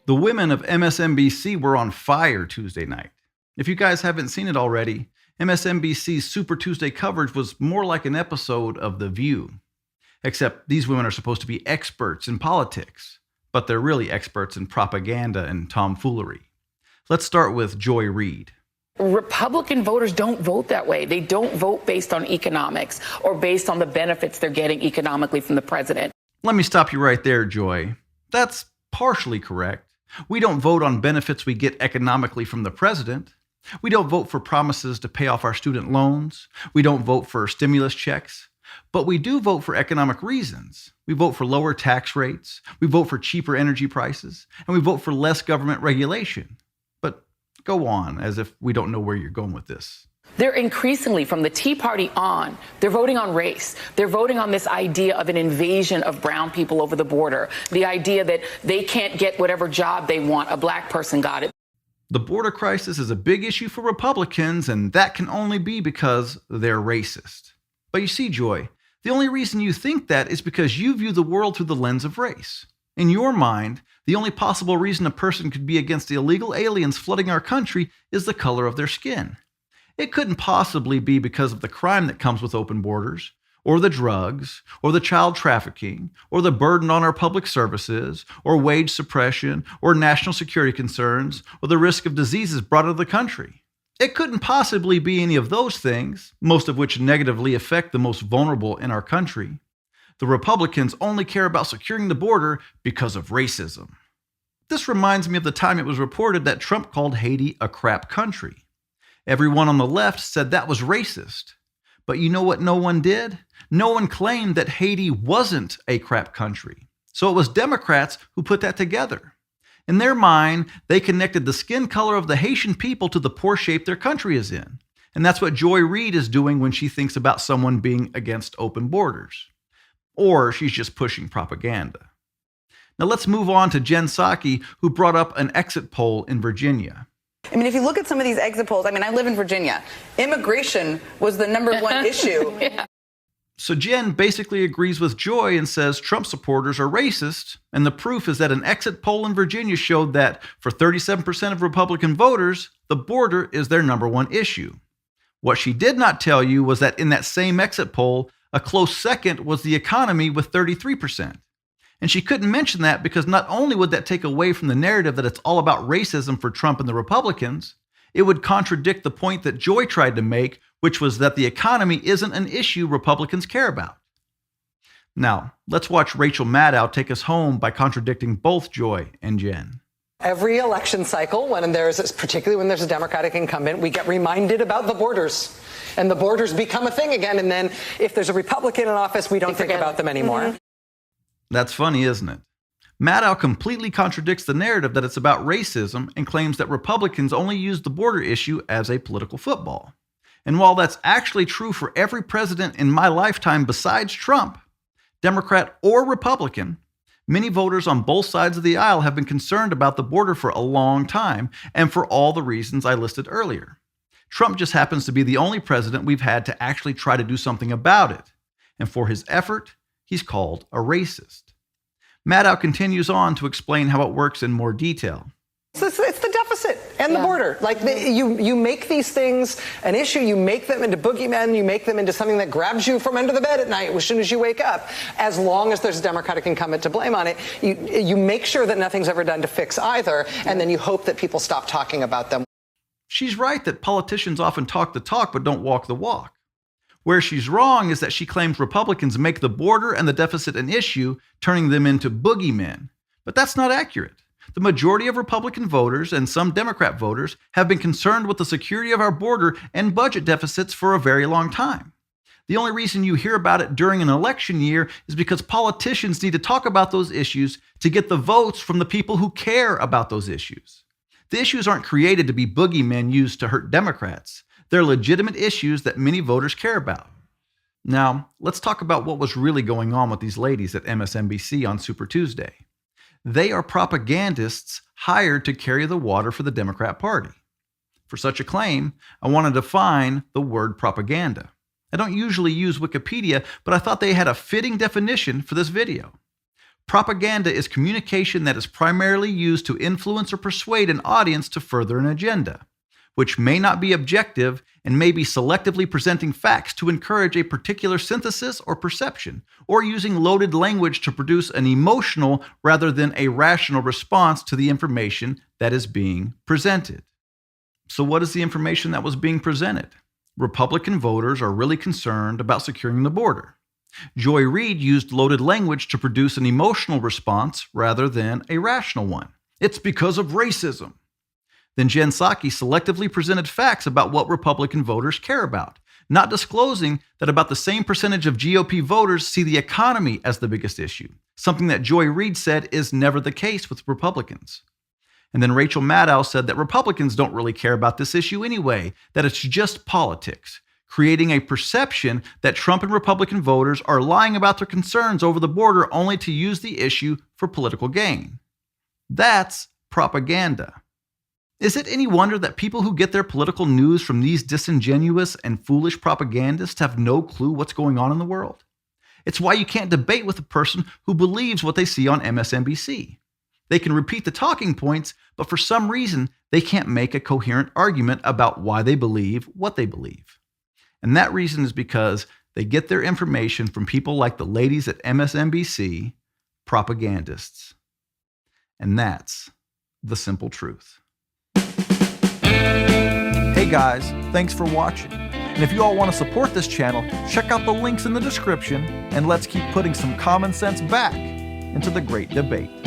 The women of MSNBC were on fire Tuesday night. If you guys haven't seen it already, MSNBC's Super Tuesday coverage was more like an episode of The View. Except these women are supposed to be experts in politics, but they're really experts in propaganda and tomfoolery. Let's start with Joy Reid. Republican voters don't vote that way. They don't vote based on economics or based on the benefits they're getting economically from the president. Let me stop you right there, Joy. That's partially correct. We don't vote on benefits we get economically from the president. We don't vote for promises to pay off our student loans. We don't vote for stimulus checks. But we do vote for economic reasons. We vote for lower tax rates. We vote for cheaper energy prices. And we vote for less government regulation. But go on, as if we don't know where you're going with this. They're increasingly, from the Tea Party on, they're voting on race. They're voting on this idea of an invasion of brown people over the border. The idea that they can't get whatever job they want, a black person got it. The border crisis is a big issue for Republicans, and that can only be because they're racist. But you see, Joy, the only reason you think that is because you view the world through the lens of race. In your mind, the only possible reason a person could be against the illegal aliens flooding our country is the color of their skin. It couldn't possibly be because of the crime that comes with open borders, or the drugs, or the child trafficking, or the burden on our public services, or wage suppression, or national security concerns, or the risk of diseases brought into the country. It couldn't possibly be any of those things, most of which negatively affect the most vulnerable in our country. The Republicans only care about securing the border because of racism. This reminds me of the time it was reported that Trump called Haiti a crap country. Everyone on the left said that was racist. But you know what no one did? No one claimed that Haiti wasn't a crap country. So it was Democrats who put that together. In their mind, they connected the skin color of the Haitian people to the poor shape their country is in. And that's what Joy Reid is doing when she thinks about someone being against open borders. Or she's just pushing propaganda. Now let's move on to Jen Psaki, who brought up an exit poll in Virginia. I mean, if you look at some of these exit polls, I live in Virginia. Immigration was the number one issue. Yeah. So Jen basically agrees with Joy and says Trump supporters are racist, and the proof is that an exit poll in Virginia showed that for 37% of Republican voters, the border is their number one issue. What she did not tell you was that in that same exit poll, a close second was the economy with 33%. And she couldn't mention that because not only would that take away from the narrative that it's all about racism for Trump and the Republicans, it would contradict the point that Joy tried to make, which was that the economy isn't an issue Republicans care about. Now, let's watch Rachel Maddow take us home by contradicting both Joy and Jen. Every election cycle, particularly when there's a Democratic incumbent, we get reminded about the borders. And the borders become a thing again. And then if there's a Republican in office, we don't think about them anymore. Mm-hmm. That's funny, isn't it? Maddow completely contradicts the narrative that it's about racism and claims that Republicans only use the border issue as a political football. And while that's actually true for every president in my lifetime besides Trump, Democrat or Republican, many voters on both sides of the aisle have been concerned about the border for a long time, and for all the reasons I listed earlier. Trump just happens to be the only president we've had to actually try to do something about it. And for his effort, he's called a racist. Maddow continues on to explain how it works in more detail. It's the deficit and the border. You make these things an issue. You make them into boogeymen. You make them into something that grabs you from under the bed at night as soon as you wake up. As long as there's a Democratic incumbent to blame on it, you make sure that nothing's ever done to fix either, and then you hope that people stop talking about them. She's right that politicians often talk the talk but don't walk the walk. Where she's wrong is that she claims Republicans make the border and the deficit an issue, turning them into boogeymen. But that's not accurate. The majority of Republican voters and some Democrat voters have been concerned with the security of our border and budget deficits for a very long time. The only reason you hear about it during an election year is because politicians need to talk about those issues to get the votes from the people who care about those issues. The issues aren't created to be boogeymen used to hurt Democrats. They're legitimate issues that many voters care about. Now, let's talk about what was really going on with these ladies at MSNBC on Super Tuesday. They are propagandists hired to carry the water for the Democrat Party. For such a claim, I want to define the word propaganda. I don't usually use Wikipedia, but I thought they had a fitting definition for this video. Propaganda is communication that is primarily used to influence or persuade an audience to further an agenda, which may not be objective and may be selectively presenting facts to encourage a particular synthesis or perception, or using loaded language to produce an emotional rather than a rational response to the information that is being presented. So what is the information that was being presented? Republican voters are really concerned about securing the border. Joy Reid used loaded language to produce an emotional response rather than a rational one. It's because of racism. Then Jen Psaki selectively presented facts about what Republican voters care about, not disclosing that about the same percentage of GOP voters see the economy as the biggest issue, something that Joy Reid said is never the case with Republicans. And then Rachel Maddow said that Republicans don't really care about this issue anyway, that it's just politics, creating a perception that Trump and Republican voters are lying about their concerns over the border only to use the issue for political gain. That's propaganda. Is it any wonder that people who get their political news from these disingenuous and foolish propagandists have no clue what's going on in the world? It's why you can't debate with a person who believes what they see on MSNBC. They can repeat the talking points, but for some reason, they can't make a coherent argument about why they believe what they believe. And that reason is because they get their information from people like the ladies at MSNBC, propagandists. And that's the simple truth. Hey guys, thanks for watching. And if you all want to support this channel, check out the links in the description, and let's keep putting some common sense back into the great debate.